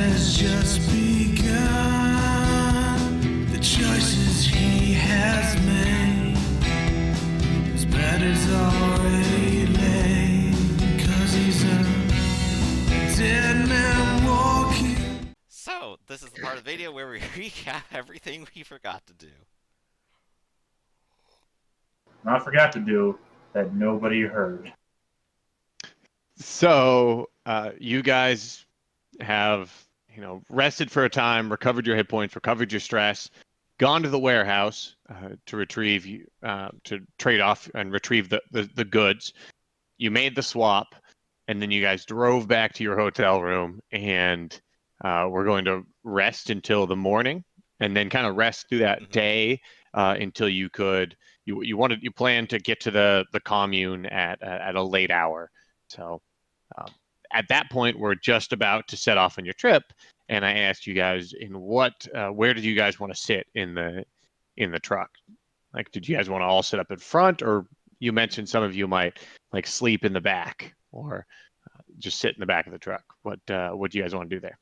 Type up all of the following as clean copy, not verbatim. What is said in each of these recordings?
has just begun. The choices he has made, his bed is already laid, 'cause he's a dead man walking. So, this is the part of the video where we recap everything we forgot to do. I forgot to do that nobody heard. So, you guys have, rested for a time, recovered your hit points, recovered your stress, gone to the warehouse to retrieve, to trade off and retrieve the goods. You made the swap, and then you guys drove back to your hotel room, and we're going to rest until the morning, and then kind of rest through that day until you could. You planned to get to the commune at a late hour. So at that point, we're just about to set off on your trip, and I asked you guys where did you guys want to sit in the truck? Like, did you guys want to all sit up in front, or you mentioned some of you might like sleep in the back, or just sit in the back of the truck? What do you guys want to do there?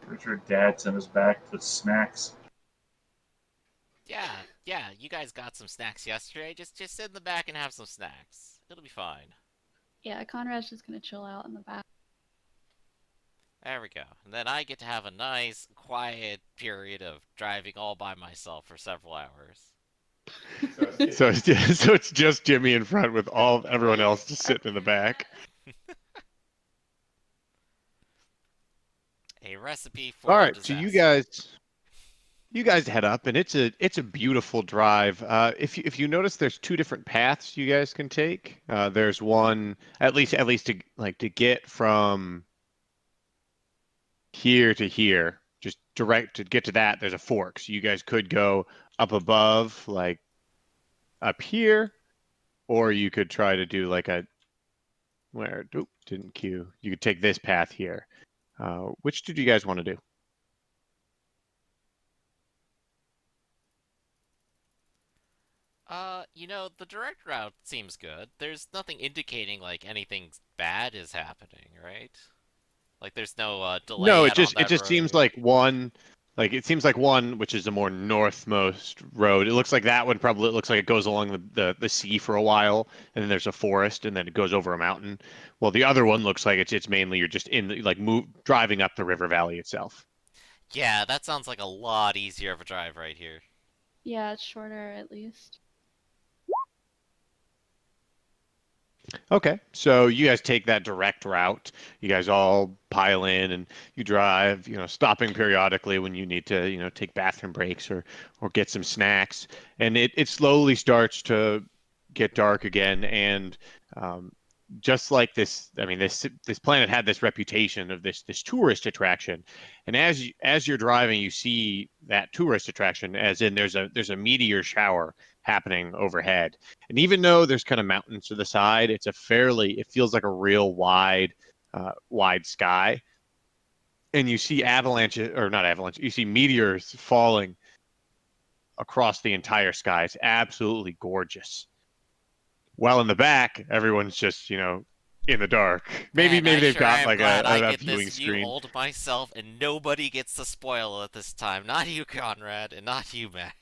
Richard Dad sent us back with snacks. Yeah, you guys got some snacks yesterday. Just sit in the back and have some snacks. It'll be fine. Yeah, Conrad's just gonna chill out in the back. There we go. And then I get to have a nice, quiet period of driving all by myself for several hours. So it's just Jimmy in front with everyone else just sitting in the back. A recipe for All right, disaster. so you guys head up, and it's a beautiful drive. If you notice, there's two different paths you guys can take. There's one at least to get from here to here, just direct to get to that. There's a fork, so you guys could go up above, like up here, or you could try to do like didn't queue. You could take this path here. Which did you guys want to do? The direct route seems good. There's nothing indicating like anything bad is happening, right? Like there's no delay No, on it that just road. seems like one, which is the more northmost road. It looks like that one probably looks like it goes along the sea for a while, and then there's a forest, and then it goes over a mountain. Well, the other one looks like it's mainly you're just driving up the river valley itself. Yeah, that sounds like a lot easier of a drive right here. Yeah, it's shorter at least. Okay, so you guys take that direct route. You guys all pile in and you drive, stopping periodically when you need to, take bathroom breaks or get some snacks. And it slowly starts to get dark again. And just like this, I mean, this planet had this reputation of this tourist attraction. And as you're driving, you see that tourist attraction, as in there's a meteor shower happening overhead. And even though there's kind of mountains to the side, it feels like a real wide sky. And you see you see meteors falling across the entire sky. It's absolutely gorgeous. While in the back, everyone's just, in the dark. Maybe Man, I they've sure got am like glad I a get viewing this view screen. all to myself, and nobody gets to spoil it this time. Not you, Conrad, and not you, Max.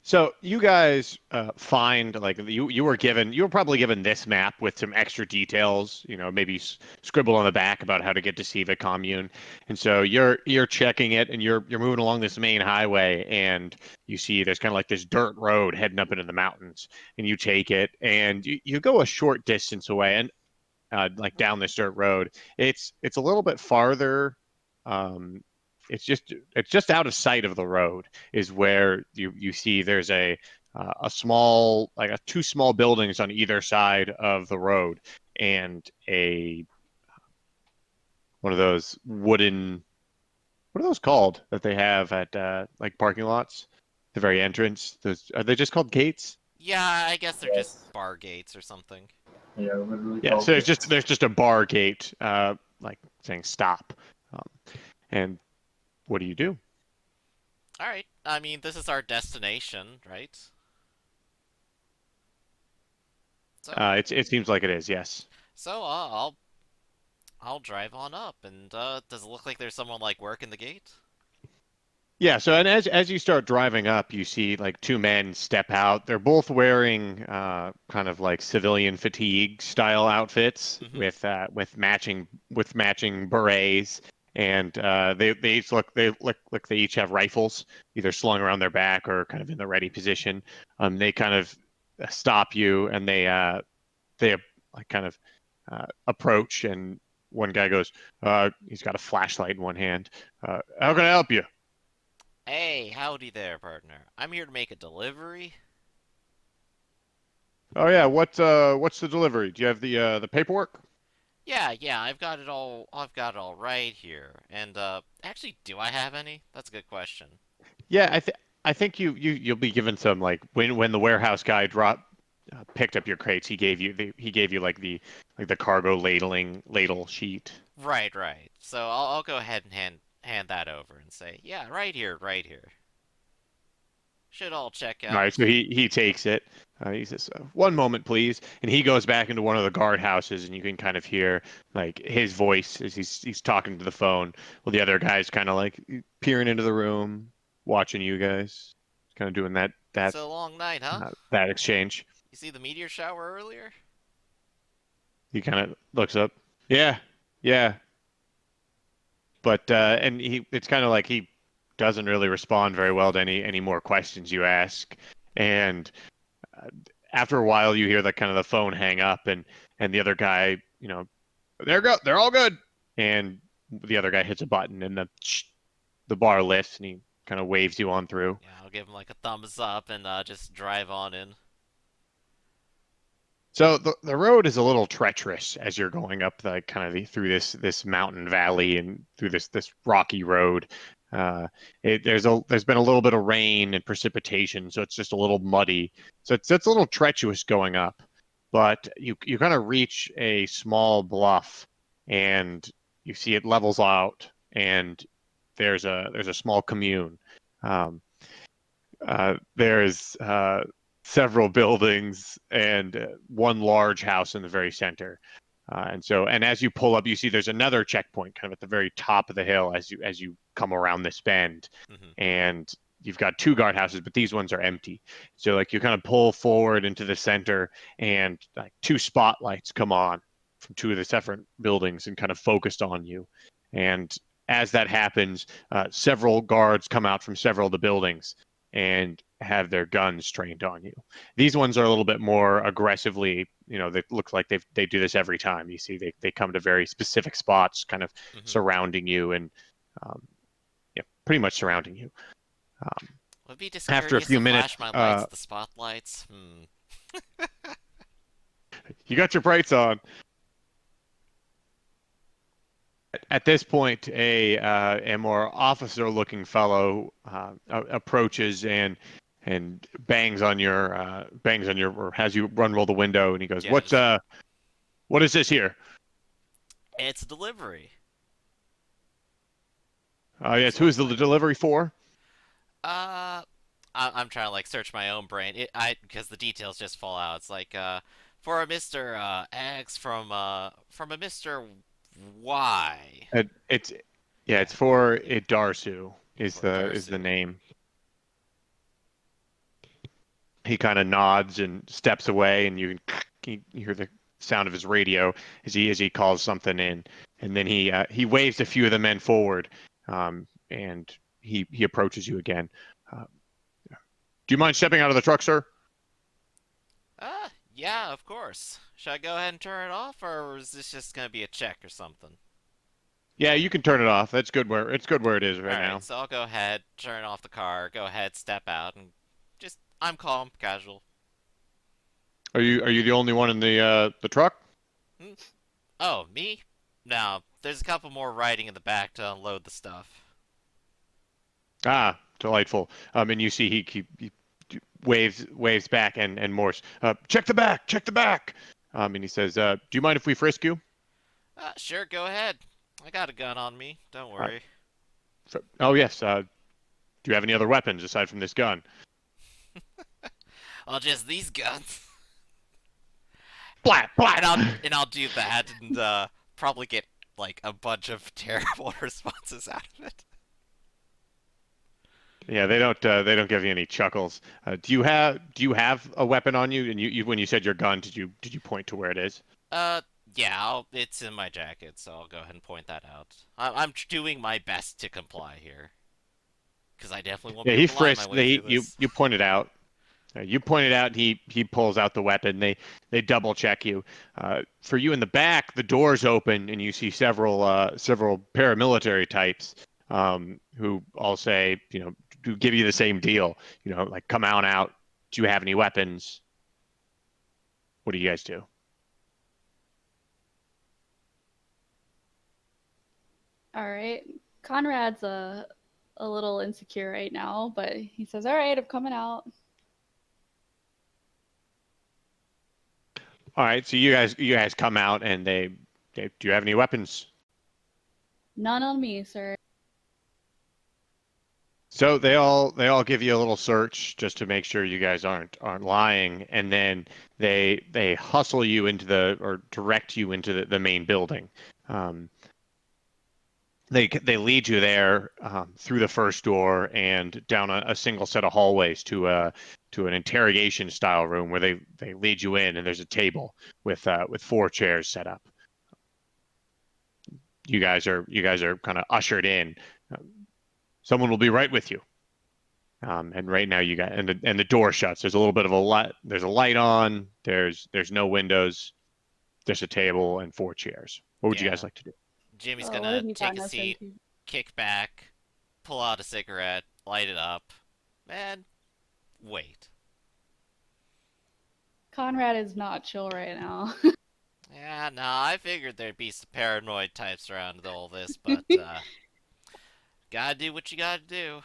So you guys find you were probably given this map with some extra details, maybe scribbled on the back about how to get to Siva commune. And so you're checking it, and you're moving along this main highway, and you see there's kind of like this dirt road heading up into the mountains, and you take it, and you go a short distance away, and like down this dirt road. It's a little bit farther. Um, it's just out of sight of the road is where you see there's a small two small buildings on either side of the road, and a one of those wooden, what are those called that they have at like parking lots, the very entrance. Those, are they just called gates? Yeah, I guess they're Yes. just bar gates or something. Yeah, literally. Yeah, so there's just a bar gate, like saying stop, and what do you do? Alright, I mean, this is our destination, right? So, It seems like it is, yes. So I'll drive on up. And does it look like there's someone like working the gate? Yeah, so and as you start driving up, you see like two men step out. They're both wearing kind of like civilian fatigue style outfits Mm-hmm. with matching berets, and they each look they each have rifles either slung around their back or kind of in the ready position. They kind of stop you and they like kind of approach, and one guy goes, he's got a flashlight in one hand. How can I help you? Hey, howdy there, partner. I'm here to make a delivery. Oh yeah, what's the delivery? Do you have the paperwork? Yeah, I've got it all right here. And actually, do I have any? That's a good question. Yeah, I think you'll be given some like when the warehouse guy dropped picked up your crates, he gave you like the cargo ladle sheet. Right. So I'll go ahead and hand that over and say, yeah, right here, right here. Should all check All right, so out. he takes it. He says, "One moment, please," and he goes back into one of the guardhouses, and you can kind of hear like his voice as he's talking to the phone, while the other guy's kind of like peering into the room, watching you guys, kind of doing So long night, huh? that exchange. You see the meteor shower earlier? He kind of looks up. Yeah, yeah, but and it's kind of like he doesn't really respond very well to any more questions you ask, and uh, after a while you hear the kind of the phone hang up, and the other guy, they're all good, and the other guy hits a button, and the bar lifts, and he kind of waves you on through. Yeah, I'll give him like a thumbs up and just drive on in. So the road is a little treacherous as you're going up the through this mountain valley and through this rocky road. Uh, there's been a little bit of rain and precipitation, so it's just a little muddy. So it's a little treacherous going up, but you kind of reach a small bluff, and you see it levels out, and there's a small commune. Um, there's several buildings and one large house in the very center. And as you pull up, you see there's another checkpoint kind of at the very top of the hill as you come around this bend, Hmm. and you've got two guardhouses, but these ones are empty. So like you kind of pull forward into the center, and like two spotlights come on from two of the separate buildings and kind of focused on you. And as that happens, several guards come out from several of the buildings and have their guns trained on you. These ones are a little bit more aggressively, they look like they do this every time. You see, they come to very specific spots, kind of Hmm. surrounding you and um, yeah, pretty much surrounding you. Um, Would it be After a discourteous few to minutes, flash my lights at the spotlights? Hmm. you got your brights on. At this point, a more officer-looking fellow approaches and or has you run roll the window, and he goes, Yeah, just what is this here? it's a delivery. Yes, So who what is can the I? delivery for? Uh, I'm trying to like search my own brain. Because the details just fall out. It's like for a Mister X from a Mister Y. It's yeah, Yeah, it's for Idarsu for is the Darsu. name. He kind of nods and steps away, and you hear the sound of his radio as he calls something in, and then he waves a few of the men forward, and he approaches you again. Uh, do you mind stepping out of the truck, sir? Yeah, of course. Should I go ahead and turn it off, or is this just gonna be a check or something? Yeah, you can turn it off. It's good where it is All right right, now. so I'll go ahead, turn off the car, go ahead, step out, and just I'm calm, casual. Are you the only one in the truck? Hmm? Oh, me? No, there's a couple more riding in the back to unload the stuff. Ah, delightful. And you see he waves back and Morse. Check the back. And he says, "Do you mind if we frisk you?" Sure, go ahead. I got a gun on me. Don't Uh, worry. oh yes. Do you have any other weapons aside from this gun? Well, just these guns. Blat, blat. and I'll do that and probably get like a bunch of terrible responses out of it. Yeah, they don't give you any chuckles. Do you have a weapon on you? And you when you said your gun, did you point to where it is? Uh, yeah, it's in my jacket, so I'll go ahead and point that out. I'm doing my best to comply here, because I definitely won't Yeah, be he able to lie my frisks. way through You this. you pointed out. You pointed out. He pulls out the weapon. They double check you. For you in the back, the doors open and you see several paramilitary types who all say, to give you the same deal. Like come on out. Do you have any weapons? What do you guys do? All right. Conrad's a little insecure right now, but he says, "All right, I'm coming out." All right, so you guys come out and they do you have any weapons? None on me, sir. So they all give you a little search just to make sure you guys aren't lying, and then they hustle you into or direct you into the main building. Um, they lead you there through the first door and down a single set of hallways to an interrogation style room where they lead you in, and there's a table with four chairs set up. You guys are kind of ushered in. Someone will be right with you. And right now you got and the door shuts. There's a little bit of a light. There's a light on. There's no windows. Just a table and four chairs. What would you guys Yeah, like to do? Jimmy's Oh, what gonna have you take gotten a us seat, into? kick back, pull out a cigarette, light it up, and wait. Conrad is not chill right now. Yeah, no, I figured there'd be some paranoid types around all this, but gotta do what you gotta do.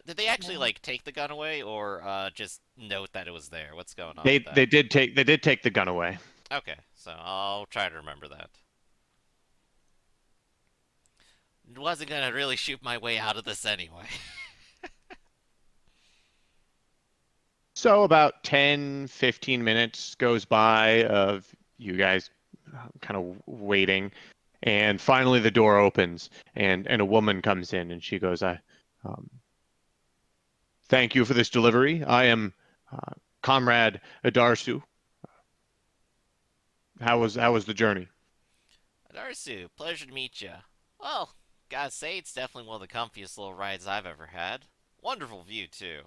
Did they actually Yeah. like take the gun away, or just note that it was there? What's going on with They that? did take the gun away. Okay, so I'll try to remember that. Wasn't gonna really shoot my way out of this anyway. So about 10, 15 minutes goes by of you guys kind of waiting, and finally the door opens and a woman comes in and she goes, "I um, thank you for this delivery. I am uh, Comrade Adarsu. How was the journey?" Darsu, pleasure to meet you. Well, gotta say, it's definitely one of the comfiest little rides I've ever had. Wonderful view, too.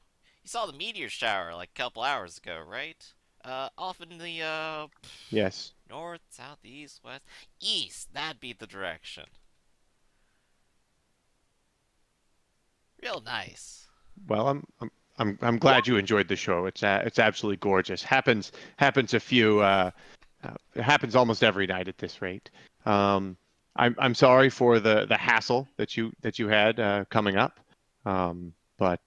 You saw the meteor shower like a couple hours ago, right? Off in the, Yes. north, south, east, west. East, that'd be the direction. Real nice. Well, I'm glad you enjoyed the show. It's absolutely gorgeous. Happens a few it happens almost every night at this rate. Um, I'm sorry for the hassle that you had coming up, but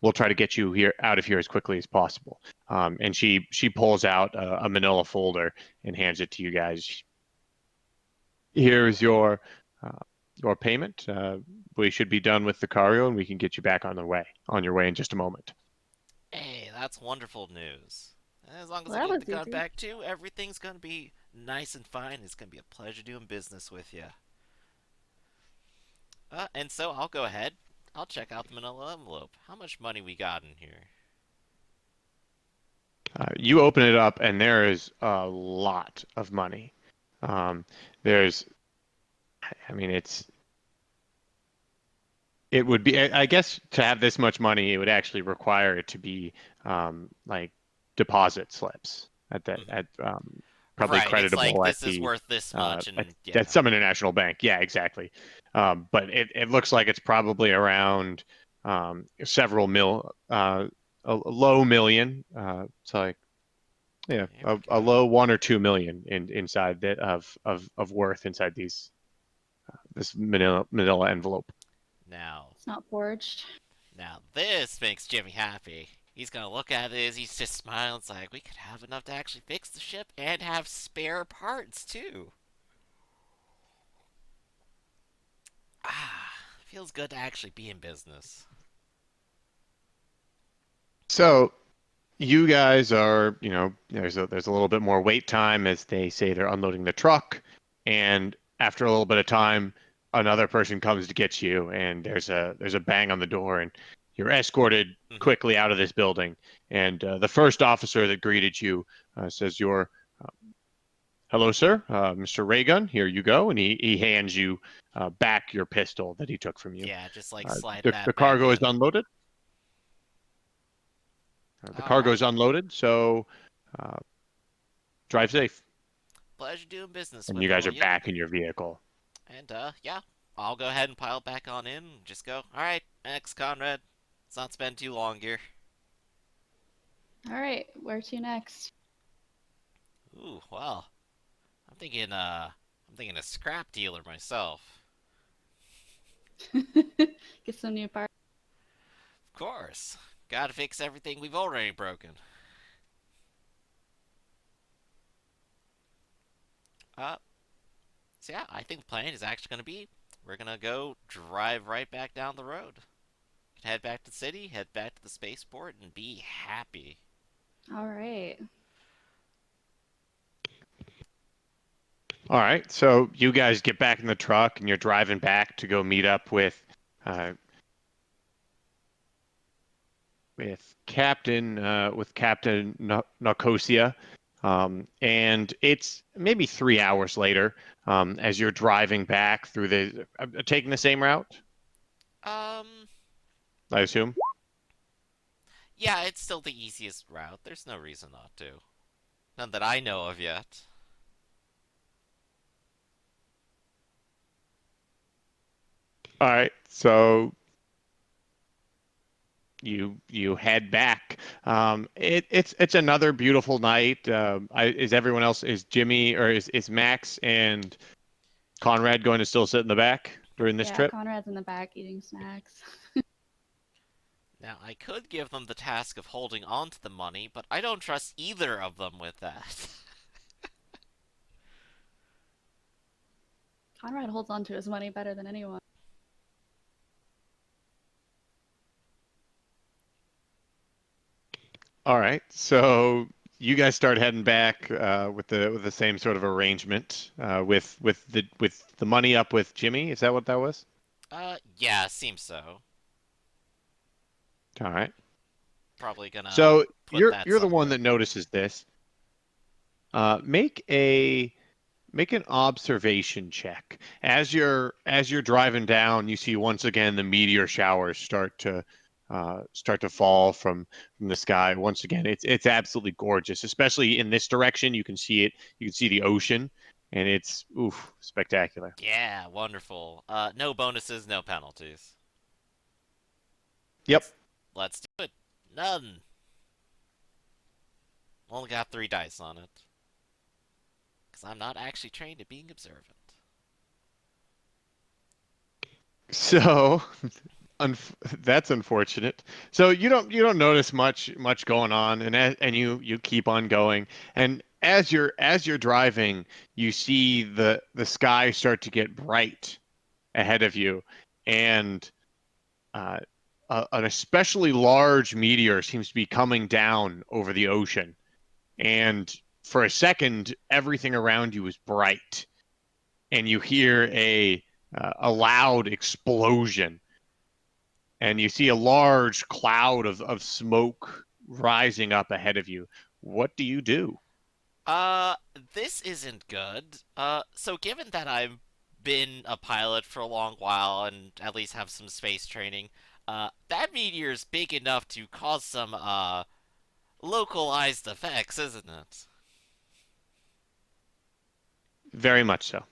we'll try to get you here out of here as quickly as possible. And she pulls out a Manila folder and hands it to you guys. Here's uh, your payment. We should be done with the cargo, and we can get you back on your way in just a moment. Hey, that's wonderful news. As long as Well, I that get the was gun easy. back too, everything's gonna be nice and fine. It's gonna be a pleasure doing business with you. And so I'll go ahead. I'll check out the manila envelope. How much money we got in here? You open it up, and there is a lot of money. Um, there's, I mean, it would be, I guess, to have this much money, it would actually require it to be like deposit slips Hmm. at probably Right, it's like creditable this is worth this much, and at yeah. some international bank. Yeah, exactly. But it looks like it's probably around several a low million. It's like yeah, Here we a go. low 1 or 2 million inside of worth inside this manila envelope. Now, It's not forged. now this makes Jimmy happy. He's gonna look at it. He's just smiling. It's like we could have enough to actually fix the ship and have spare parts too. Ah, feels good to actually be in business. So you guys are, there's a little bit more wait time as they say they're unloading the truck, and after a little bit of time, another person comes to get you, and there's a bang on the door, and you're escorted Hmm. quickly out of this building. And the first officer that greeted you says, "You're hello, sir, Mr. Raygun. Here you go," and he hands you back your pistol that he took from you. Yeah, just like Uh, slide the that back cargo is in. unloaded. The All cargo right. is unloaded, so uh, drive safe. Pleasure doing business And with you guys all are you. back in your vehicle. And yeah, I'll go ahead and pile back on in. Just go. All right, next, Conrad. Let's not spend too long here. All right, where to next? Ooh, well, I'm thinking a scrap dealer myself. Get some new parts. Of course. Gotta fix everything we've already broken. Uh, so yeah, I think the plan is actually gonna be we're gonna go drive right back down the road. Head back to the city, head back to the spaceport, and be happy. All right. All right, so you guys get back in the truck and you're driving back to go meet up uh, Captain Narcosia. And it's maybe 3 hours later as you're driving back through taking the same route, Um, I assume. yeah, it's still the easiest route. There's no reason not to. None that I know of yet. All right, so you head back. It's another beautiful night. Is everyone else, is Jimmy or is Max and Conrad going to still sit in the back during this Yeah, trip? Conrad's in the back eating snacks. Now, I could give them the task of holding on to the money, but I don't trust either of them with that. Conrad holds on to his money better than anyone. All right, so you guys start heading back with the same sort of arrangement with the money up with Jimmy. Is that what that was? Yeah, seems so. All right. Probably gonna So put that you're the one somewhere. that notices this. Make an observation check as you're driving down. You see once again the meteor showers start to fall from the sky. Once again, it's absolutely gorgeous, especially in this direction. You can see it. You can see the ocean, and it's oof spectacular. Yeah, wonderful. No bonuses, no penalties. Yep. Let's do it. None. Only got 3 dice on it. Because I'm not actually trained at being observant. So that's unfortunate. So you don't notice much going on, and you keep on going. And as you're driving, you see the sky start to get bright ahead of you, and uh, an especially large meteor seems to be coming down over the ocean. And for a second, everything around you is bright, and you hear a loud explosion, and you see a large cloud of smoke rising up ahead of you. What do you do? Uh, this isn't good. So given that I've been a pilot for a long while and at least have some space training, that meteor's big enough to cause some, localized effects, isn't it? Very much so.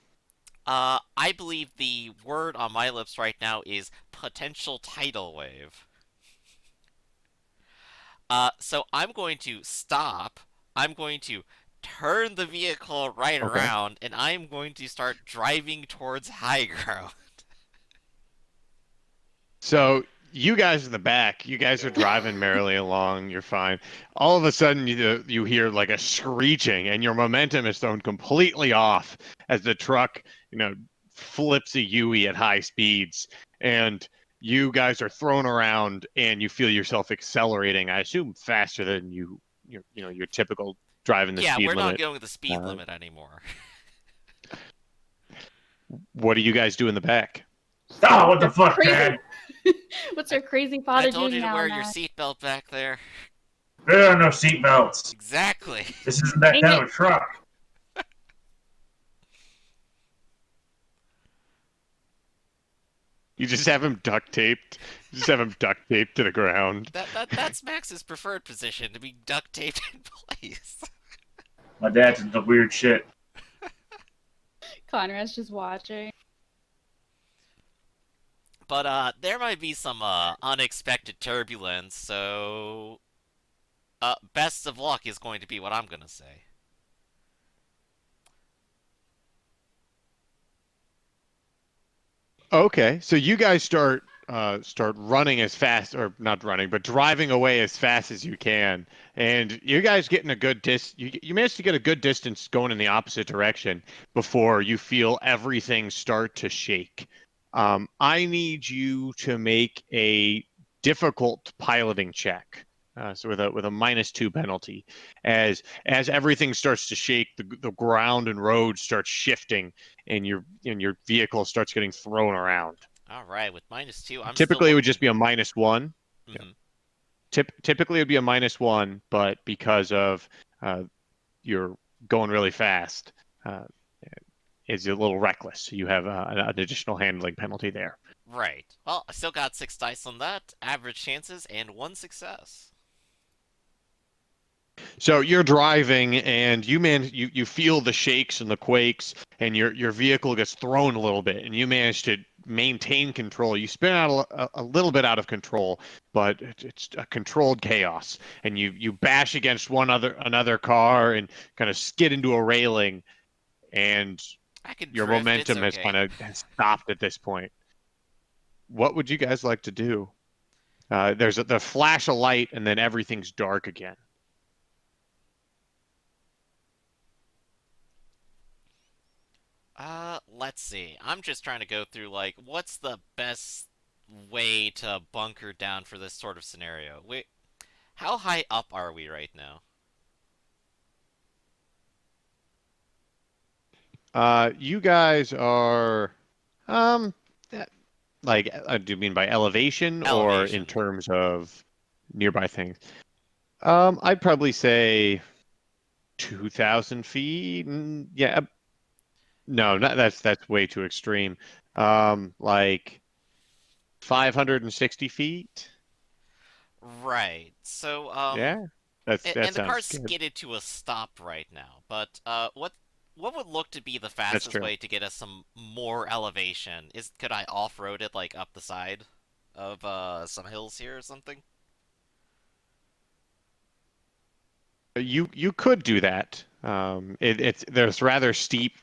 I believe the word on my lips right now is potential tidal wave. So I'm going to stop. I'm going to turn the vehicle right Okay. around, and I'm going to start driving towards high ground. So you guys in the back, you guys are driving merrily along. You're fine. All of a sudden, you hear like a screeching, and your momentum is thrown completely off as the truck, flips a Yui at high speeds, and you guys are thrown around and you feel yourself accelerating. I assume faster than your typical driving the Yeah, speed we're not limit. going the speed Uh, limit anymore. what do you guys do in the back? Oh, what the Your fuck, crazy. Dad? What's I your crazy I father told doing you to now, wear your Matt? seatbelt back there. There are no seatbelts. Exactly. This isn't that Dang kind it. of a truck. You just have him duct taped. You just have him duct taped to the ground. That's Max's preferred position, to be duct taped in place. My dad's into weird shit. Conrad's just watching. But there might be some unexpected turbulence, so best of luck is going to be what I'm gonna say. Okay, so you guys start running as fast, or not running, but driving away as fast as you can, and you guys getting a good you managed to get a good distance going in the opposite direction before you feel everything start to shake. I need you to make a difficult piloting check. So with a -2 penalty, as everything starts to shake, the ground and road starts shifting, and your vehicle starts getting thrown around. All right, with -2, I'm still Typically, it would just looking. be a -1. Yeah. Hmm. Typically, it would be a -1, but because of you're going really fast, uh, it's a little reckless. So you have an additional handling penalty there. Right. Well, I still got 6 dice on that, average chances, and 1 success. So you're driving, and you feel the shakes and the quakes, and your vehicle gets thrown a little bit, and you manage to maintain control. You spin out a little bit out of control, but it's a controlled chaos, and you bash against another car and kind of skid into a railing, and I can your drift, it's momentum okay. has stopped at this point. What would you guys like to do? There's the flash of light, and then everything's dark again. Let's see. I'm just trying to go through, like, what's the best way to bunker down for this sort of scenario? Wait, how high up are we right now? You guys are, um, that- like, do you mean by elevation or in Elevation. terms of nearby things? I'd probably say 2,000 feet. Yeah, no, not, that's way too extreme. Like 560 feet. Right. So, Yeah, that and the sounds car's good. skidded to a stop right now. But what would look to be the That's fastest true. way to get us some more elevation? Could I off-road it like up the side of some hills here or something? You could do that. It's there's rather steep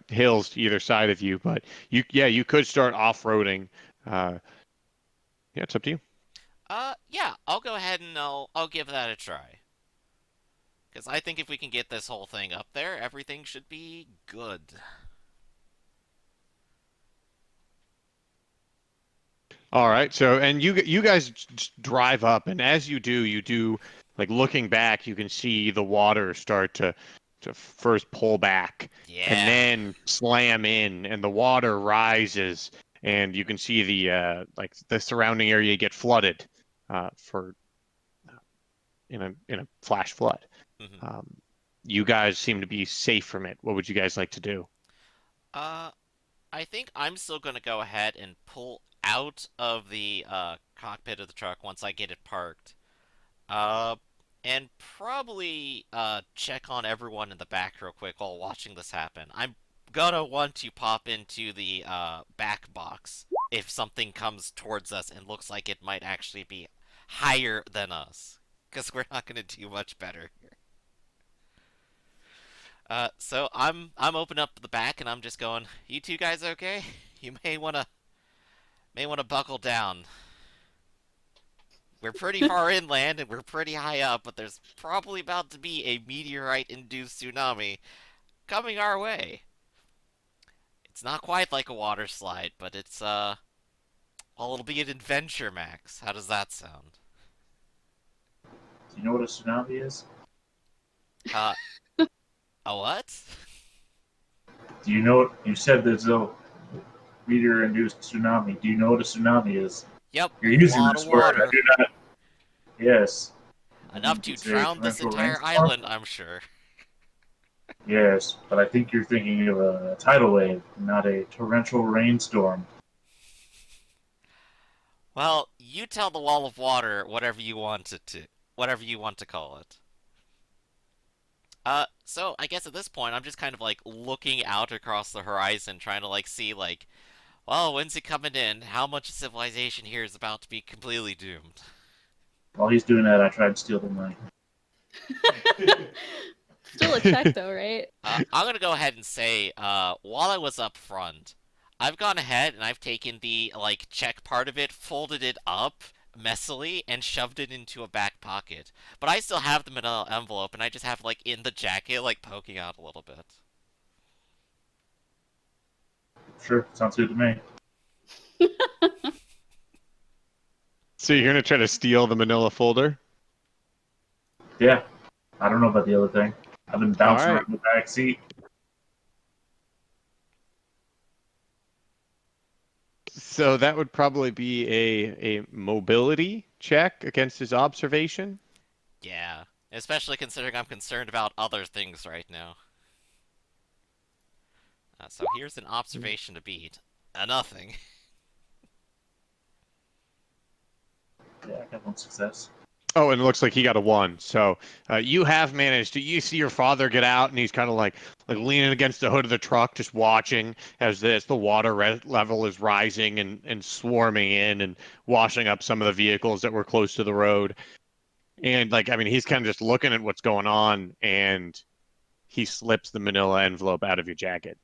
hills to either side of you, but you could start off-roading. Uh, yeah, it's up to you. Yeah, I'll go ahead and I'll give that a try. Because I think if we can get this whole thing up there, everything should be good. All right. So, and you guys just drive up, and as you do like looking back, you can see the water start to first pull back and Yeah. then slam in, and the water rises, and you can see like the surrounding area get flooded for in a flash flood. Hmm. Um, you guys seem to be safe from it. What would you guys like to do? Uh, I think I'm still gonna go ahead and pull out of the cockpit of the truck once I get it parked. Uh, and probably check on everyone in the back real quick while watching this happen. I'm gonna want to pop into the back box if something comes towards us and looks like it might actually be higher than us, because we're not gonna do much better here. So I'm open up the back and I'm just going. You two guys okay? You may wanna buckle down. We're pretty far inland and we're pretty high up, but there's probably about to be a meteorite-induced tsunami coming our way. It's not quite like a water slide, but Well, it'll be an adventure, Max. How does that sound? Do you know what a tsunami is? Uh, a what? Do you know? You said there's a meteor-induced tsunami. Do you know what a tsunami is? Yep, a You're using lot of this word. I water. do not. Yes. I Enough think to it's a drown this torrential entire rainstorm. island, I'm sure. Yes, but I think you're thinking of a tidal wave, not a torrential rainstorm. Well, you tell the wall of water whatever you want to call it. So I guess at this point I'm just kind of like looking out across the horizon, trying to like see like, well, when's it coming in? How much civilization here is about to be completely doomed? While he's doing that, I tried to steal the money. Still a check though, right? I'm gonna go ahead and say, while I was up front, I've gone ahead and I've taken the like check part of it, folded it up messily, and shoved it into a back pocket. But I still have the manila envelope, and I just have like in the jacket, like poking out a little bit. Sure, sounds good to me. So you're gonna try to steal the manila folder? Yeah, I don't know about the other thing. I've been All bouncing right. around the back seat. So that would probably be a mobility check against his observation. Yeah, especially considering I'm concerned about other things right now. So here's an observation to beat. A nothing. Yeah, I got one success. Oh, and it looks like he got a 1. So you have managed to. You see your father get out, and he's kind of like leaning against the hood of the truck, just watching as the water level is rising and swarming in and washing up some of the vehicles that were close to the road. And like, I mean, he's kind of just looking at what's going on, and he slips the manila envelope out of your jacket.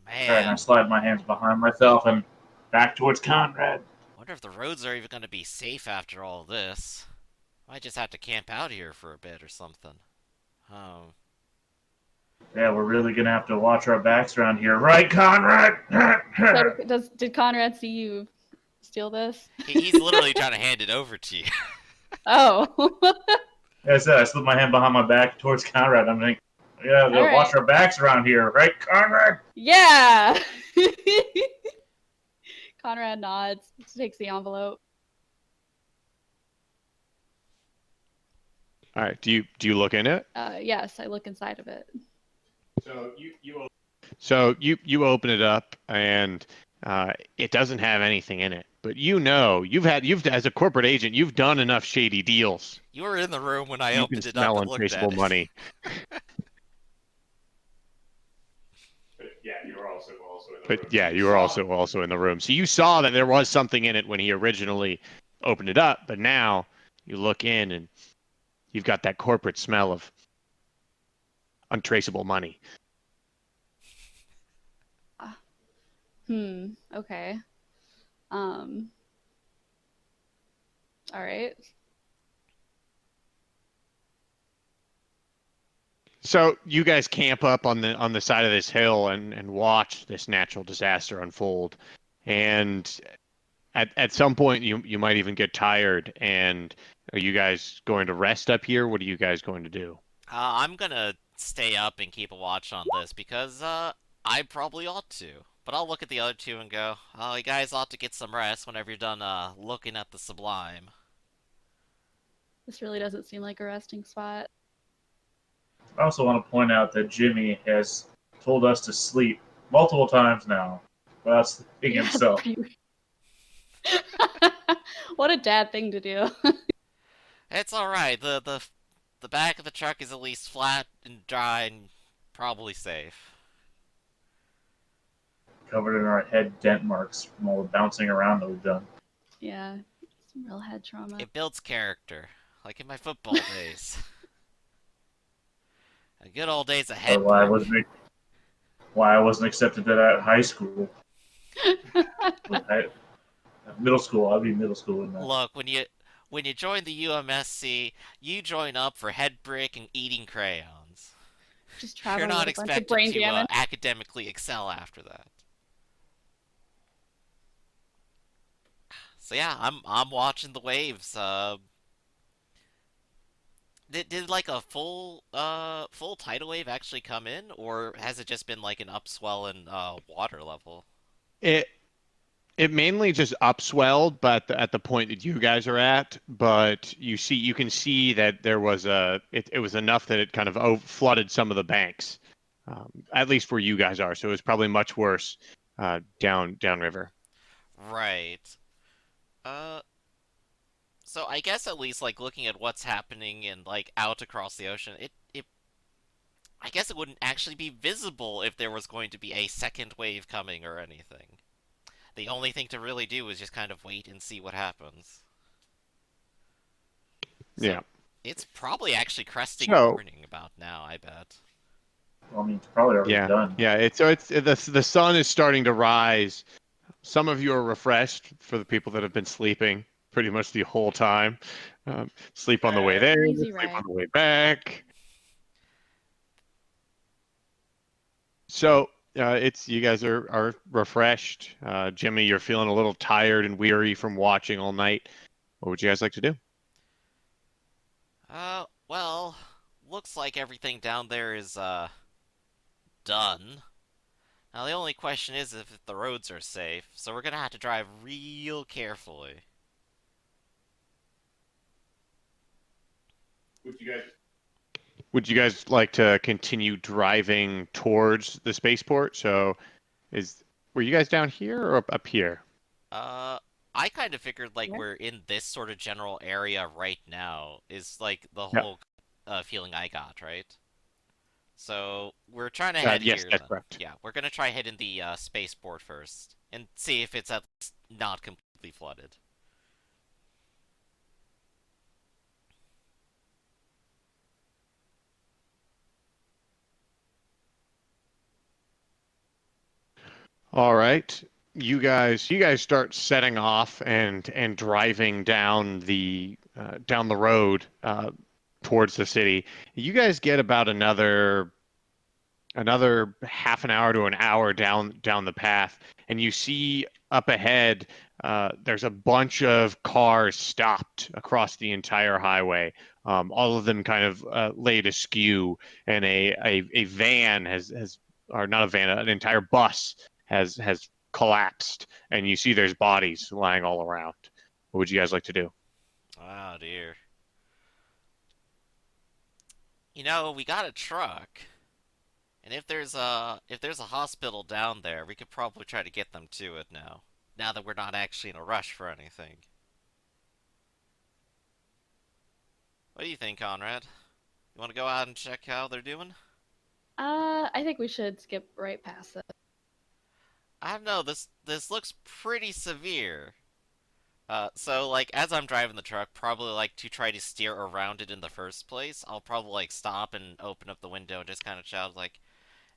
All right, and I Man, slide my hands behind myself and back towards Conrad. wonder if the roads are even gonna be safe after all this. Might just have to camp out here for a bit or something. Oh. Yeah, we're really gonna have to watch our backs around here, right, Conrad? So did Conrad see you steal this? He's literally trying to hand it over to you. Oh. As I said, I slid my hand behind my back towards Conrad. I'm like, yeah, All we'll watch right. our backs around here, right, Conrad? Yeah. Conrad nods, takes the envelope. All right. Do you look in it? Yes, I look inside of it. So you open it up, and it doesn't have anything in it. But you've as a corporate agent, you've done enough shady deals. You were in the room when I You can opened it up smell and looked at untraceable it. money. But yeah, you were also in the room. So you saw that there was something in it when he originally opened it up, but now you look in and you've got that corporate smell of untraceable money. Okay. Um. All right. So you guys camp up on the side of this hill and watch this natural disaster unfold. And at some point you might even get tired. And are you guys going to rest up here? What are you guys going to do? I'm gonna stay up and keep a watch on this because, I probably ought to. But I'll look at the other two and go, oh, you guys ought to get some rest whenever you're done, looking at the sublime. This really doesn't seem like a resting spot. I also want to point out that Jimmy has told us to sleep multiple times now without sleeping Yeah, himself. what a dad thing to do. It's alright, the back of the truck is at least flat and dry and probably safe. Covered in our head dent marks from all the bouncing around that we've done. Yeah, some real head trauma. It builds character, like in my football days. The good old days of Or head why I wasn't accepted to that high school. Middle school. I'd be middle school in that. Look, when you join the UMSC, you join up for head brick and eating crayons. Just You're traveling not with a bunch of expected brain to damage. academically excel after that. So yeah, I'm watching the waves. Did like a full tidal wave actually come in, or has it just been like an upswell in water level? It it mainly just upswelled, but at the point that you guys are at. But you can see that there was it was enough that it kind of flooded some of the banks, at least where you guys are. So it was probably much worse downriver. Right. Uh, so I guess at least like looking at what's happening and like out across the ocean, it I guess it wouldn't actually be visible if there was going to be a second wave coming or anything. The only thing to really do is just kind of wait and see what happens. So Yeah. it's probably actually cresting So morning about now, I bet. Well, I mean, it's probably already yeah, done. yeah. It's the sun is starting to rise. Some of you are refreshed for the people that have been sleeping pretty much the whole time. Sleep on the way there, Easy sleep on ride. the way back. So it's you guys are refreshed. Jimmy, you're feeling a little tired and weary from watching all night. What would you guys like to do? Well, looks like everything down there is done. Now the only question is if the roads are safe, so we're gonna have to drive real carefully. Would you guys like to continue driving towards the spaceport? So is were you guys down here or up here? Uh, I kind of figured like Yeah. we're in this sort of general area right now is like the Yeah. whole feeling I got, right? So we're trying to head Yes, here that's then. correct. Yeah, we're gonna try hitting the spaceport first and see if it's at least not completely flooded. All right. You guys start setting off and driving down the road towards the city. You guys get about another half an hour to an hour down the path, and you see up ahead there's a bunch of cars stopped across the entire highway. All of them kind of laid askew, and a van has or not a van, an entire bus has collapsed, and you see there's bodies lying all around. What would you guys like to do? Oh dear. You know, we got a truck, and if there's a hospital down there, we could probably try to get them to it now. Now that we're not actually in a rush for anything. What do you think, Conrad? You want to go out and check how they're doing? I think we should skip right past it. I don't know. This looks pretty severe. So like as I'm driving the truck, probably like to try to steer around it in the first place, I'll probably like stop and open up the window and just kind of shout like,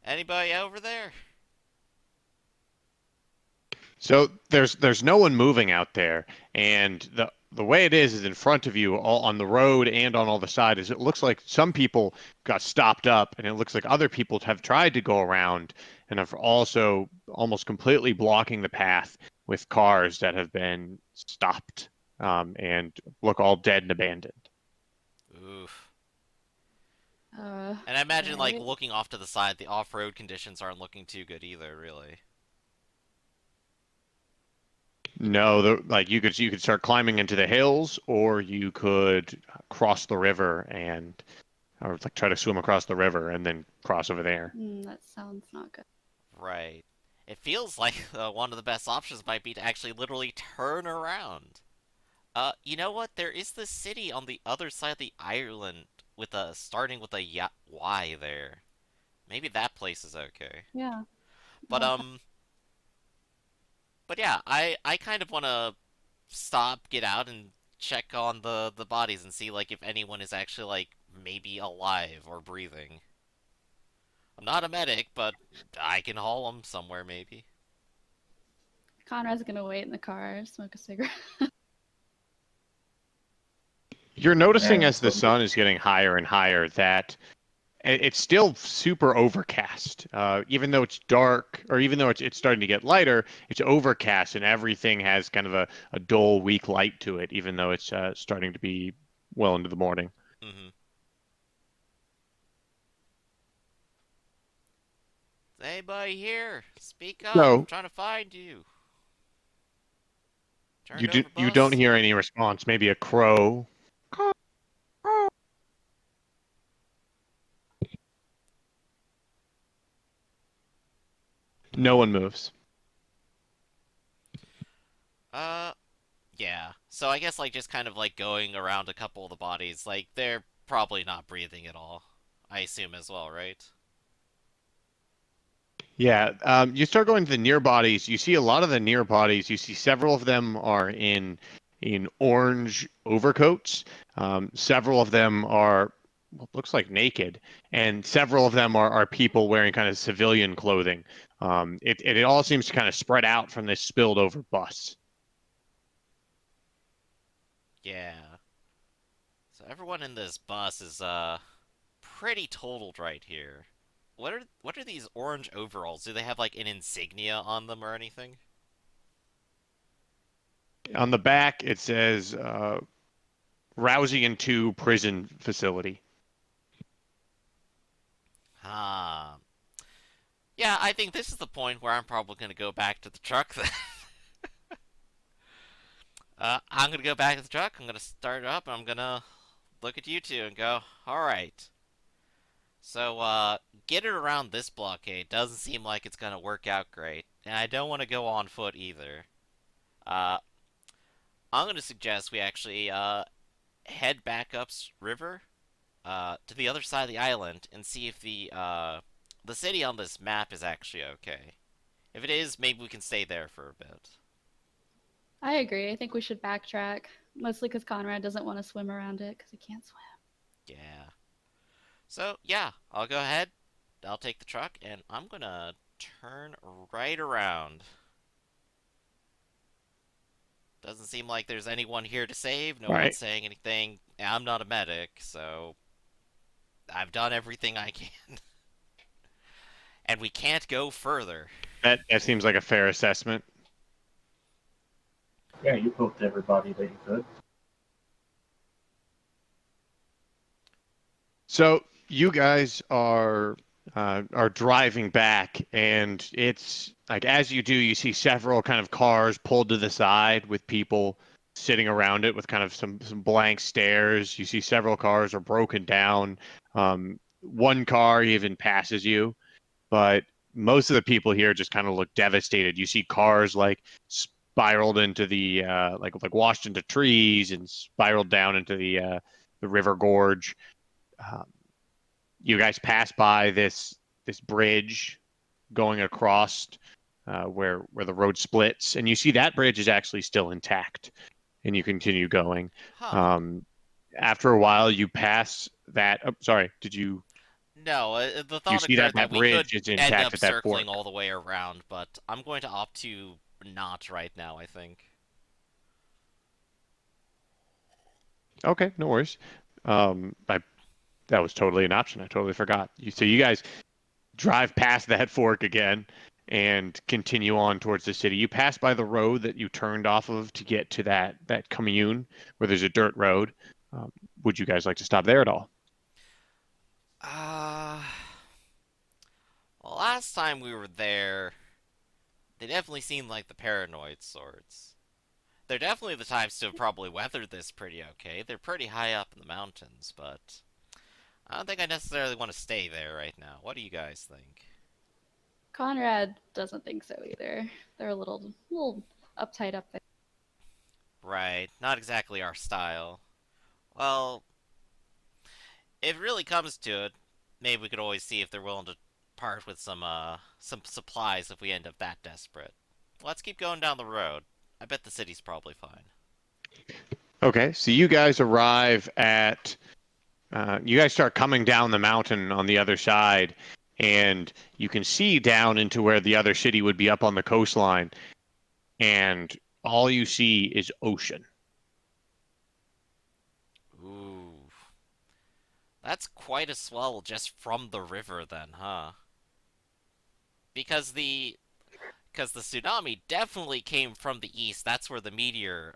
"Anybody over there?" So there's no one moving out there, and the way it is in front of you, all on the road and on all the side, is it looks like some people got stopped up, and it looks like other people have tried to go around and have also almost completely blocking the path with cars that have been stopped, and look all dead and abandoned. Oof. Uh, And I imagine like right. looking off to the side, the off-road conditions aren't looking too good either, really. No, like you could start climbing into the hills, or you could cross the river and or like try to swim across the river and then cross over there. That sounds not good. Right. It feels like one of the best options might be to actually literally turn around. You know what? There is this city on the other side of the island with a starting with a Y there. Maybe that place is okay. Yeah. But but yeah, I kind of want to stop, get out, and check on the bodies and see like if anyone is actually like maybe alive or breathing. I'm not a medic, but I can haul them somewhere maybe. Conrad's gonna wait in the car, smoke a cigarette. You're noticing Man, as the so sun is getting higher and higher that it's still super overcast. Even though it's dark, or even though it's starting to get lighter, it's overcast, and everything has kind of a dull, weak light to it, even though it's starting to be well into the morning. Mm-hmm. Is anybody here? Speak up. I'm So trying to find you. you Turned do over you don't bus. hear any response. Maybe a crow. No one moves. Uh, yeah. So I guess like just kind of like going around a couple of the bodies, like they're probably not breathing at all. I assume as well, right? Yeah, you start going to the near bodies. You see a lot of the near bodies. You see several of them are in orange overcoats. Several of them are what looks like naked, and several of them are people wearing kind of civilian clothing. It all seems to kind of spread out from this spilled over bus. Yeah. So everyone in this bus is pretty totaled right here. What are these orange overalls? Do they have like an insignia on them or anything? On the back, it says "Rousey into prison facility." Ah. Yeah, I think this is the point where I'm probably gonna go back to the truck then. I'm gonna go back to the truck, I'm gonna start it up, and I'm gonna look at you two and go, alright. So, getting around this blockade doesn't seem like it's gonna work out great, and I don't want to go on foot either. Uh, I'm gonna suggest we actually, head back upriver, to the other side of the island and see if the city on this map is actually okay. If it is, maybe we can stay there for a bit. I agree. I think we should backtrack, mostly because Conrad doesn't want to swim around it because he can't swim. Yeah. So, yeah, I'll go ahead. I'll take the truck, and I'm gonna turn right around. Doesn't seem like there's anyone here to save. No All one's right. saying anything. I'm not a medic, so I've done everything I can. And we can't go further. That seems like a fair assessment. Yeah, you poked everybody that you could. So you guys are driving back, and it's like as you do, you see several kind of cars pulled to the side with people sitting around it with kind of some blank stares. You see several cars are broken down. One car even passes you, but most of the people here just kind of look devastated. You see cars like spiraled into the like washed into trees and spiraled down into the river gorge. Um, you guys pass by this bridge going across where the road splits, and you see that bridge is actually still intact, and you continue going. Huh. Um, After a while, you pass that. Oh, sorry, did No, the you thought see that occurred that that we could bridge is end intact up at that circling fork? all the way around, but I'm going to opt to not right now, I think. Okay, no worries. I That was totally an option. I totally forgot. So you guys drive past that fork again and continue on towards the city. You pass by the road that you turned off of to get to that commune where there's a dirt road. Um, would you guys like to stop there at all? Uh, well, last time we were there, they definitely seemed like the paranoid sorts. They're definitely the types to have probably weathered this pretty okay. They're pretty high up in the mountains, but I don't think I necessarily want to stay there right now. What do you guys think? Conrad doesn't think so either. They're a little uptight up there. Right, not exactly our style. Well, if it really comes to it, maybe we could always see if they're willing to part with some supplies if we end up that desperate. Let's keep going down the road. I bet the city's probably fine. Okay, so you guys arrive at. You guys start coming down the mountain on the other side, and you can see down into where the other city would be up on the coastline, and all you see is ocean. Ooh. That's quite a swell just from the river then, huh? Because the because the tsunami definitely came from the east. That's where the meteor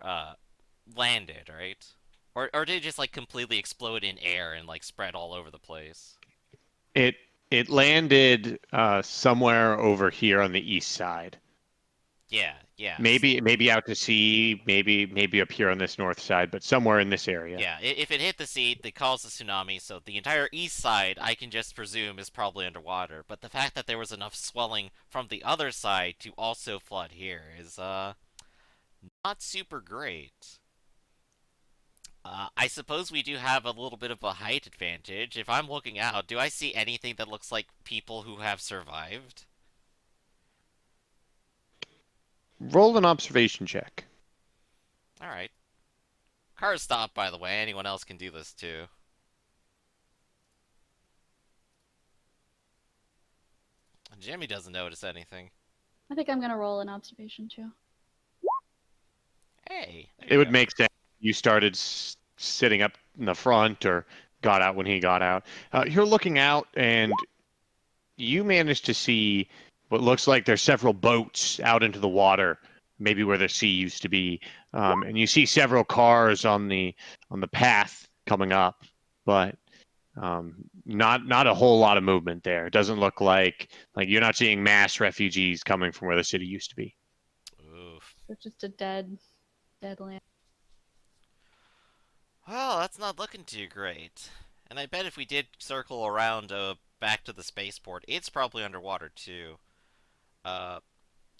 landed, right? Or did it just like completely explode in air and like spread all over the place? It it landed somewhere over here on the east side. Yeah, yeah. Maybe out to sea, maybe up here on this north side, but somewhere in this area. Yeah, if it hit the sea, it caused a tsunami, so the entire east side, I can just presume, is probably underwater. But the fact that there was enough swelling from the other side to also flood here is, not super great. I suppose we do have a little bit of a height advantage. If I'm looking out, do I see anything that looks like people who have survived? Roll an observation check. Alright. Car's stopped, by the way. Anyone else can do this too. Jimmy doesn't notice anything. I think I'm gonna roll an observation too. Hey, there It you would go. make sense. You started sitting up in the front or got out when he got out. You're looking out, and you managed to see what looks like there's several boats out into the water, maybe where the sea used to be, and you see several cars on the path coming up, but not a whole lot of movement there. It doesn't look like you're not seeing mass refugees coming from where the city used to be. Oof. So it's just a dead land. Well, that's not looking too great. And I bet if we did circle around back to the spaceport, it's probably underwater too. Uh,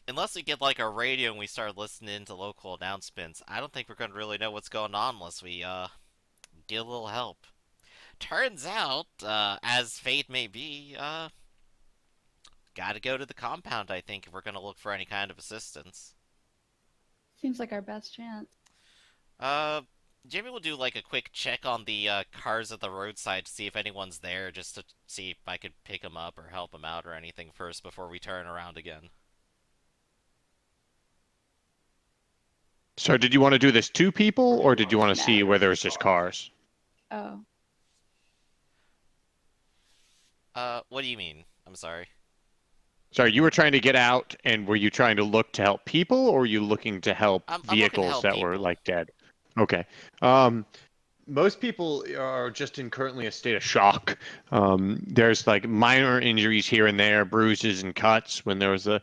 unless we get like a radio and we start listening to local announcements, I don't think we're gonna really know what's going on unless we get a little help. Turns out, as fate may be, gotta go to the compound, I think, if we're gonna look for any kind of assistance. Seems like our best chance. Uh, Jimmy will do like a quick check on the cars at the roadside to see if anyone's there, just to see if I could pick them up or help them out or anything first before we turn around again. So, did you want to do this two people, or did you want to Nah. see where there's just cars? Oh. What do you mean? I'm sorry. Sorry, you were trying to get out, and were you trying to look to help people, or were you looking to help I'm looking to vehicles help that were people. like dead? Okay. Most people are just in currently a state of shock. There's like minor injuries here and there, bruises and cuts when there was the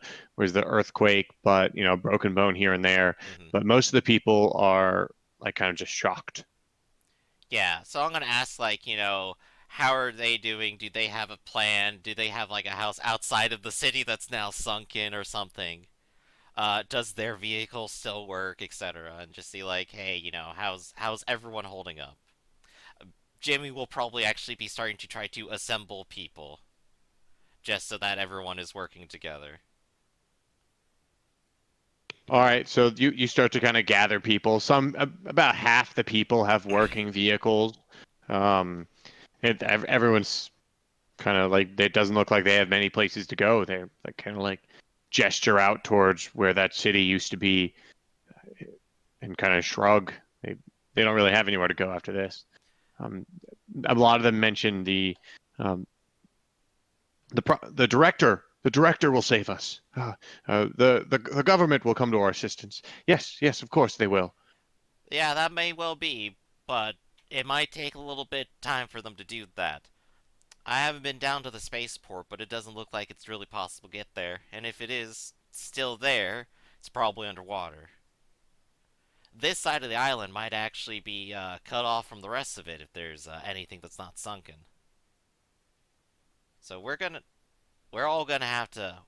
earthquake, but broken bone here and there. Hmm. But most of the people are like kind of just shocked. Yeah, so I'm gonna ask, like, how are they doing? Do they have a plan? Do they have like a house outside of the city that's now sunken or something? Does their vehicle still work, etc. And just see like, hey, how's everyone holding up? Jimmy will probably actually be starting to try to assemble people just so that everyone is working together. All right, so you start to kind of gather people. About half the people have working vehicles. Um, everyone's kind of like it doesn't look like they have many places to go. They're like kind of like gesture out towards where that city used to be and kind of shrug. They don't really have anywhere to go after this. Um, a lot of them mention um, the director. The director will save us. The government will come to our assistance. Yes, yes, of course they will. Yeah, that may well be, but it might take a little bit time for them to do that. I haven't been down to the spaceport, but it doesn't look like it's really possible to get there. And if it is still there, it's probably underwater. This side of the island might actually be cut off from the rest of it if there's anything that's not sunken. So we're all gonna have to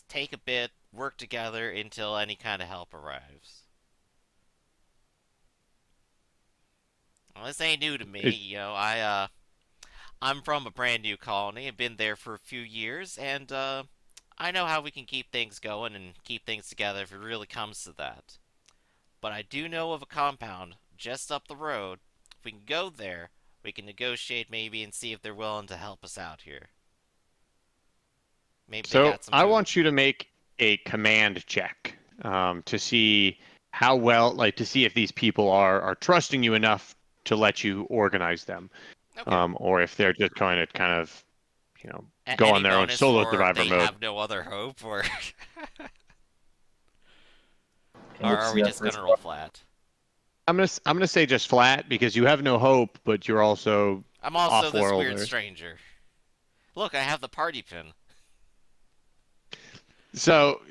take a bit, work together until any kind of help arrives. Well, this ain't new to me, It, I'm from a brand new colony. I've been there for a few years, and I know how we can keep things going and keep things together if it really comes to that. But I do know of a compound just up the road. If we can go there, we can negotiate maybe and see if they're willing to help us out here. Maybe they so got some I food. want you to make a command check to see how well, like to see if these people are trusting you enough to let you organize them. Okay. or if they're just going to kind of, go on Any their own bonus solo for survivor they mode. have no other hope, or Can or we are see we that just first gonna roll part? flat? I'm gonna say just flat because you have no hope, but you're also I'm also this weird off-worlder. stranger. Look, I have the party pin. So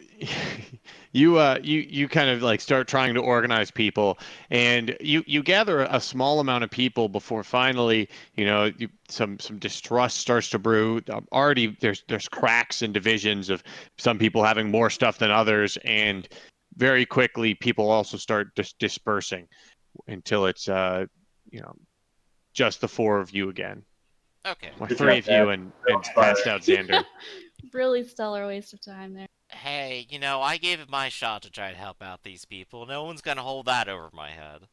you kind of like start trying to organize people, and you gather a small amount of people before finally, some distrust starts to brew. Already there's cracks and divisions of some people having more stuff than others, Mhm. and very quickly people also start dispersing until it's you know just the four of you again. Okay. Well, Good three job, of Dad. you and Real passed inspiring. out Xander. Really stellar waste of time there. Hey, I gave it my shot to try to help out these people. No one's gonna hold that over my head.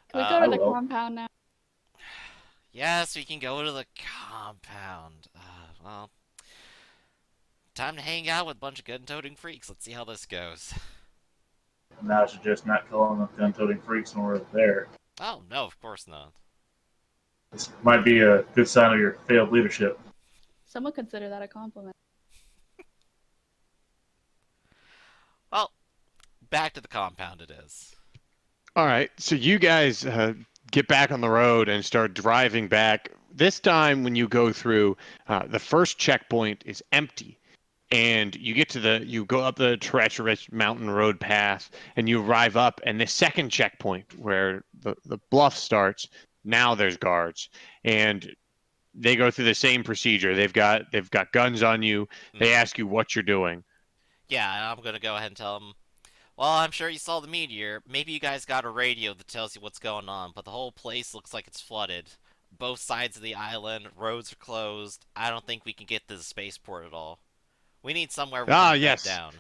Can we go I to the will. compound now? Yes, we can go to the compound. Well, time to hang out with a bunch of gun-toting freaks. Let's see how this goes. And now I should just not call them gun-toting freaks when we're there. Oh, no, of course not. This might be a good sign of your failed leadership. Some would consider that a compliment. Well, back to the compound it is. All right, so you guys get back on the road and start driving back. This time, when you go through, the first checkpoint is empty, and you go up the treacherous mountain road path, and you arrive up, and the second checkpoint where the bluff starts, now there's guards, and they go through the same procedure. They've got guns on you. They Mhm. ask you what you're doing. Yeah, I'm gonna go ahead and tell them. Well, I'm sure you saw the meteor. Maybe you guys got a radio that tells you what's going on, but the whole place looks like it's flooded. Both sides of the island, roads are closed. I don't think we can get to the spaceport at all. We need somewhere we Ah, can bed yes, down.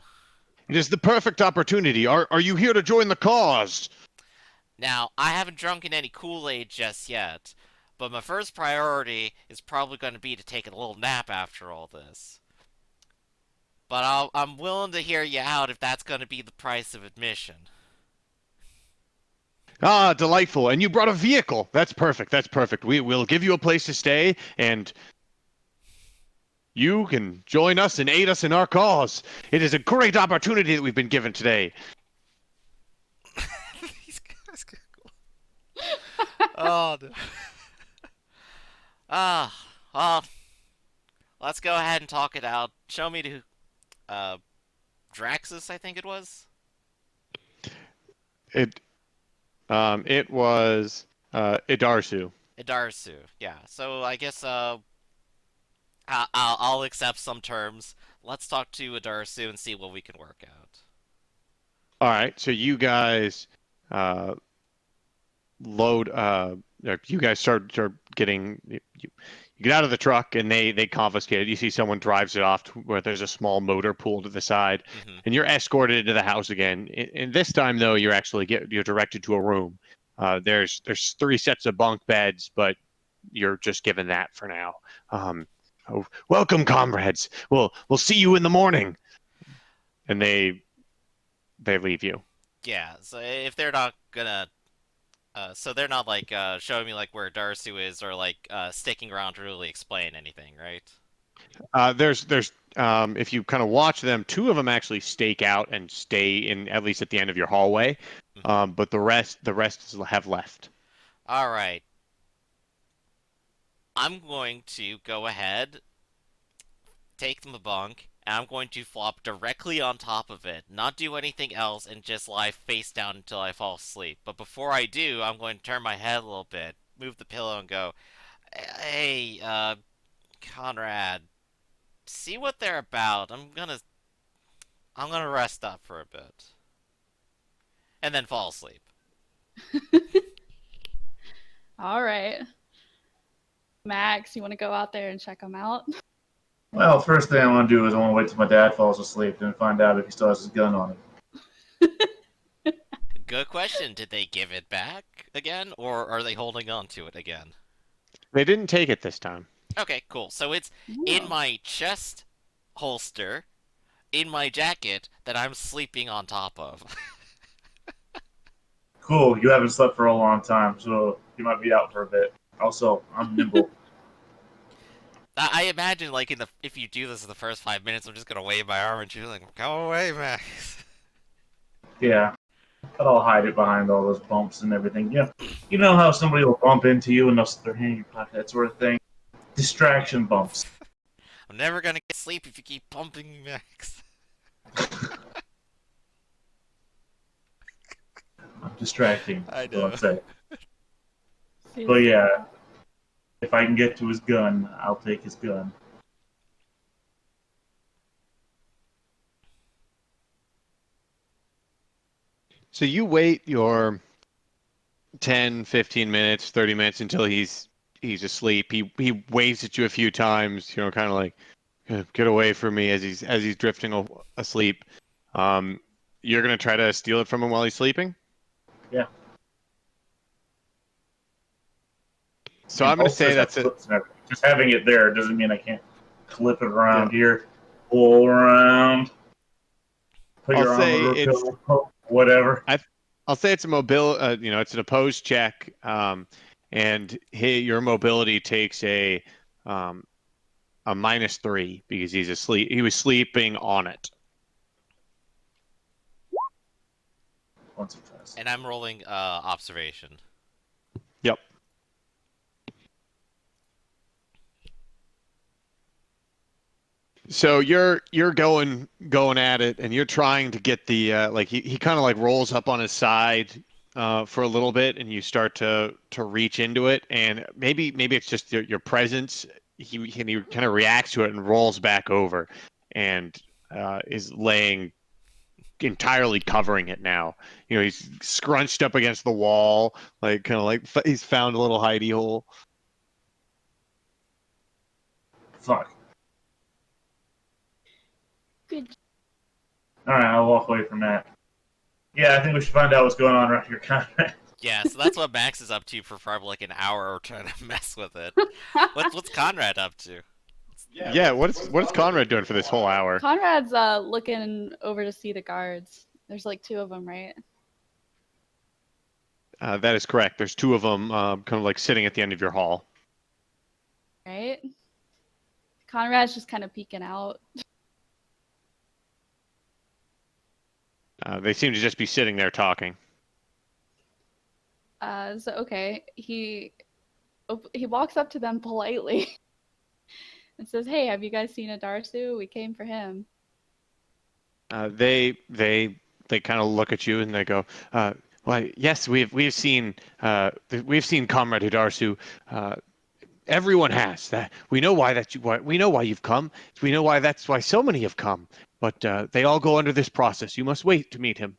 it is the perfect opportunity. Are you here to join the cause? Now, I haven't drunken any Kool-Aid just yet, but my first priority is probably going to be to take a little nap after all this. But I'm willing to hear you out if that's going to be the price of admission. Ah, delightful. And you brought a vehicle. That's perfect. That's perfect. Will give you a place to stay, and you can join us and aid us in our cause. It is a great opportunity that we've been given today. These guys get cool. Oh, no. Ah, well, let's go ahead and talk it out. Show me to, uh, Draxus, I think it was? It it was Idarsu. Idarsu, yeah. So I guess, I'll accept some terms. Let's talk to Idarsu and see what we can work out. All right, so you guys uh, load. You guys start getting. You get out of the truck and they confiscate it. You see someone drives it off to where there's a small motor pool to the side, Mm-hmm. and you're escorted into the house again. And this time though, you're directed to a room. There's three sets of bunk beds, but you're just given that for now. Oh, welcome, comrades. We'll see you in the morning. And they leave you. Yeah, so if they're not gonna, so they're not like showing me like where Darsu is or like sticking around to really explain anything, right? There's if you kind of watch them, two of them actually stake out and stay in at least at the end of your hallway, Mm-hmm. but the rest have left. All right, I'm going to go ahead, take them a bunk, and I'm going to flop directly on top of it, not do anything else, and just lie face down until I fall asleep. But before I do, I'm going to turn my head a little bit, move the pillow, and go, "Hey, Conrad, see what they're about. I'm gonna rest up for a bit, and then fall asleep." All right. Max, you want to go out there and check them out? Well, first thing I want to do is I want to wait till my dad falls asleep and find out if he still has his gun on him. Good question. Did they give it back again, or are they holding on to it again? They didn't take it this time. Okay, cool. So it's in Oh. my chest holster, in my jacket that I'm sleeping on top of. Cool, you haven't slept for a long time, so you might be out for a bit. Also, I'm nimble. I imagine like if you do this in the first 5 minutes, I'm just gonna wave my arm at you like, go away, Max. Yeah, but I'll hide it behind all those bumps and everything. Yeah, you know how somebody will bump into you and they'll stick their hand in your pocket, that sort of thing. Distraction bumps. I'm never gonna get sleep if you keep pumping me, Max. I'm distracting. I That's what know. I'm saying. See But this- yeah, if I can get to his gun, I'll take his gun. So you wait your 10, 15 minutes, 30 minutes until he's asleep. He waves at you a few times, kind of like get away from me as he's drifting asleep. Um, you're gonna try to steal it from him while he's sleeping. Yeah. So And I'm gonna say holsters have that's it. clips and everything. Just having it there doesn't mean I can't clip it around here, pull around, put I'll your arm say under a it's pillow, whatever. I'll say it's a it's an opposed check, and your mobility takes um, a -3 because he's asleep. He was sleeping on it. Once or twice. And I'm rolling observation. Yep. So you're going at it, and you're trying to get the like he kind of like rolls up on his side for a little bit, and you start to reach into it, and maybe it's just your presence. He kind of reacts to it and rolls back over, and is laying entirely covering it now. He's scrunched up against the wall, like kind of like he's found a little hidey hole. Fuck. Good. Alright, I'll walk away from that. Yeah, I think we should find out what's going on around here, Conrad. Yeah, so that's what Max is up to for probably like an hour trying to mess with it. What's Conrad up to? Yeah, what's Conrad doing for this whole hour? Conrad's looking over to see the guards. There's like 2 of them, right? That is correct. There's 2 of them, kind of like sitting at the end of your hall. Right? Conrad's just kind of peeking out. They seem to just be sitting there talking. So okay, he walks up to them politely and says, "Hey, have you guys seen a Darsu? We came for him." They kind of look at you and they go, "Why, yes, we've seen Comrade Hidarsu. Everyone has that. We know we know why you've come. We know that's why so many have come. But they all go under this process. You must wait to meet him."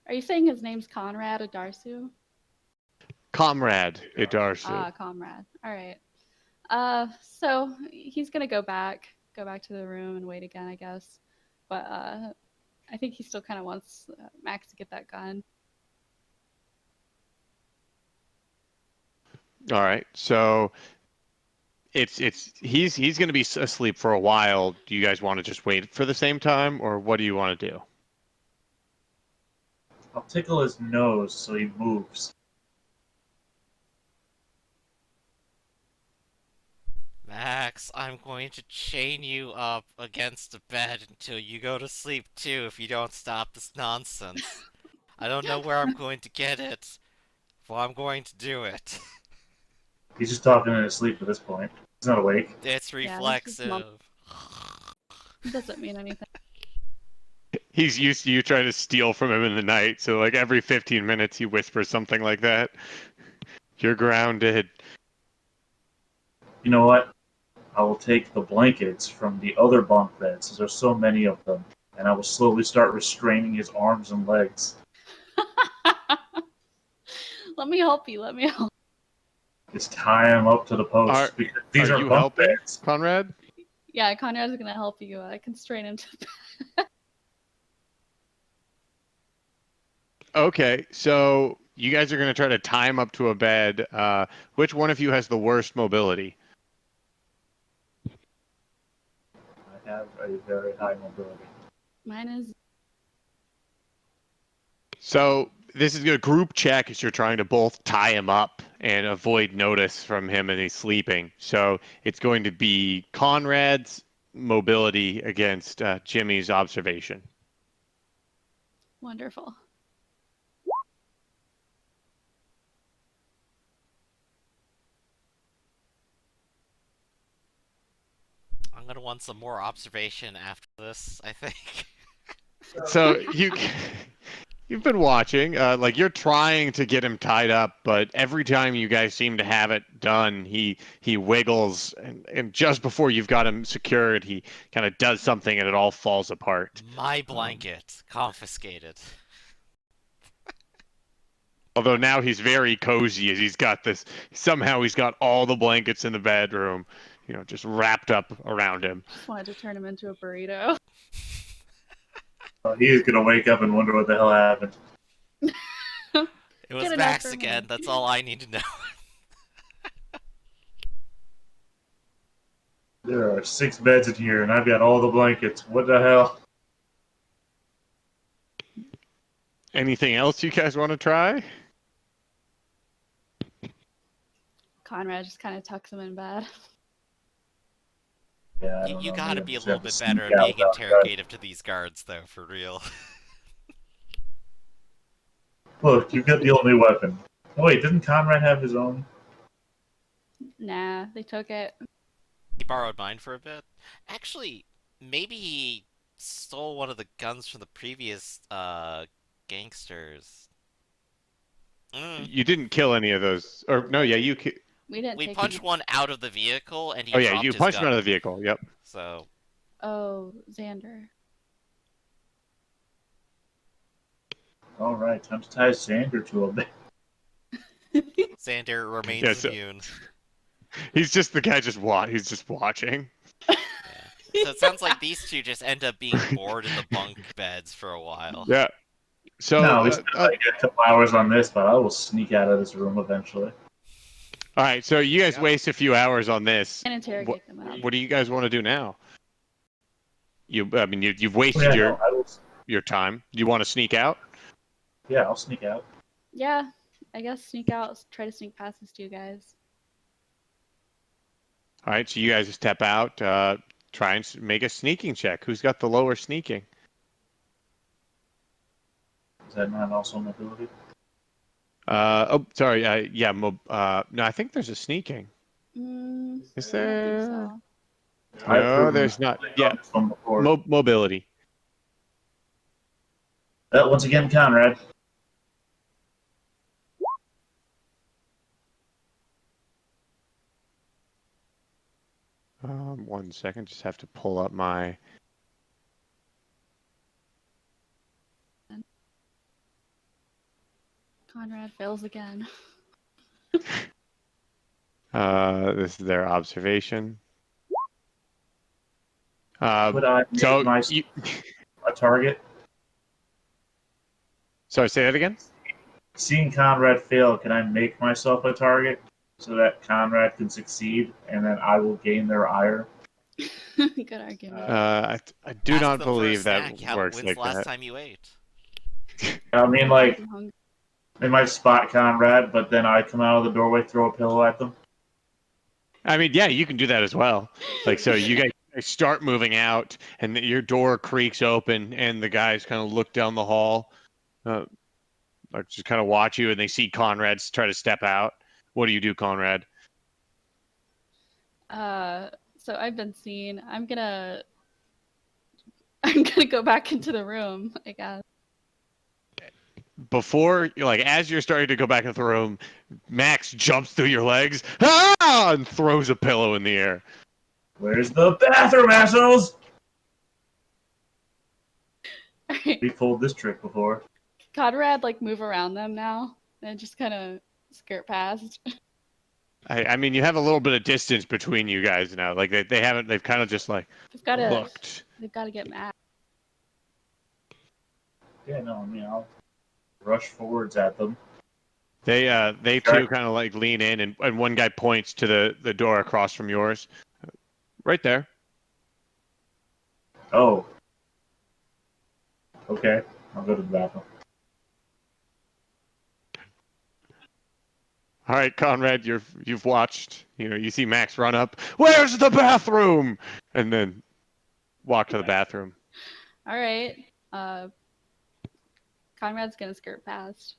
Are you saying his name's Conrad Adarsu? Comrade Hidarsu. Ah, Comrade. All right. So he's gonna go back to the room and wait again, I guess. But I think he still kind of wants Max to get that gun. All right. So he's going to be asleep for a while. Do you guys want to just wait for the same time, or what do you want to do? I'll tickle his nose so he moves. Max, I'm going to chain you up against a bed until you go to sleep too if you don't stop this nonsense. I don't know where I'm going to get it, but I'm going to do it. He's just talking in his sleep at this point. He's not awake. It's Yeah, this is reflexive. It doesn't mean anything. He's used to you trying to steal from him in the night, so like every 15 minutes he whispers something like that. You're grounded. You know what? I will take the blankets from the other bunk beds, since there's so many of them, and I will slowly start restraining his arms and legs. Let me help you. Let me help. Just tie him up to the posts, because these Are are you bunk helping, beds. Conrad? Yeah, Conrad's gonna help you constrain him to. Okay, so you guys are going to try to tie him up to a bed. Which one of you has the worst mobility? I have a very high mobility. Mine is. So this is a group check as you're trying to both tie him up and avoid notice from him, and he's sleeping. So it's going to be Conrad's mobility against Jimmy's observation. Wonderful. I'm gonna want some more observation after this, I think. So you've been watching, like you're trying to get him tied up, but every time you guys seem to have it done, he wiggles, and just before you've got him secured, he kind of does something, and it all falls apart. My blanket confiscated. Although now he's very cozy, as he's got this. Somehow he's got all the blankets in the bedroom, just wrapped up around him. Just wanted to turn him into a burrito. He is going to wake up and wonder what the hell happened. It was Good enough Max for me. again. That's all I need to know. There are 6 beds in here, and I've got all the blankets. What the hell? Anything else you guys want to try? Conrad just kind of tucks him in bed. Yeah, I You, don't you know. gotta Maybe be a I little just bit have to better sneak at out being without guards. interrogative to these guards, though, for real. Look, you've got the only weapon. Oh, wait, didn't Conrad have his own? Nah, they took it. He borrowed mine for a bit. Actually, maybe he stole one of the guns from the previous, gangsters. You didn't kill any of those, or no? Yeah, We didn't We take punched any. one out of the vehicle, and he Oh yeah, dropped you his punched him gun. out of the vehicle. Yep. So, Oh, Xander. All right, time to tie Xander to a bed. Xander remains Yeah, so- immune. He's just the guy. He's just watching. So it sounds like these two just end up being bored in the bunk beds for a while. Yeah. So No, we spent like a couple hours on this, but I will sneak out of this room eventually. all right. So you guys waste a few hours on this. And interrogate them. What do you guys want to do now? You've wasted Yeah, no, I will. your time. Do you want to sneak out? Yeah, I'll sneak out. Yeah, I guess sneak out. Try to sneak past these two guys. All right. So you guys step out. Try and make a sneaking check. Who's got the lower sneaking? Is that not also mobility? Oh, sorry. Yeah. No, I think there's a sneaking. Is I don't there? think so. I've No, proven there's not. Yeah. this one before. Mobility. Once again, Conrad. One second. Just have to pull up my. Conrad fails again. This is their observation. Could I make So a target? Sorry, say that again. Seeing Conrad fail, can I make myself a target so that Conrad can succeed, and then I will gain their ire? Good argument. I do Ask not them for a believe that snack. How, works when's like the last that. time you ate? I mean, like, I'm hungry. they might spot Conrad, but then I come out of the doorway, throw a pillow at them. I mean, yeah, you can do that as well. Like, so you guys start moving out, and your door creaks open, and the guys kind of look down the hall, like just kind of watch you, and they see Conrad try to step out. What do you do, Conrad? So I've been seen. I'm gonna go back into the room, I guess. Before, like, as you're starting to go back into the room, Max jumps through your legs, and throws a pillow in the air. Where's the bathroom, assholes? Alright. We pulled this trick before. Conrad move around them now and just kind of skirt past. I mean, you have a little bit of distance between you guys now. Like, they haven't, they've kind of just, like, They've got to looked. get mad. Yeah, no, I mean, I'll rush forwards at them. They too kind of like lean in, and one guy points to the door across from yours. Right there. Oh. Okay, I'll go to the bathroom. All right, Conrad, you've watched. You see Max run up. Where's the bathroom? And then walk to the bathroom. All right. Conrad's gonna skirt past.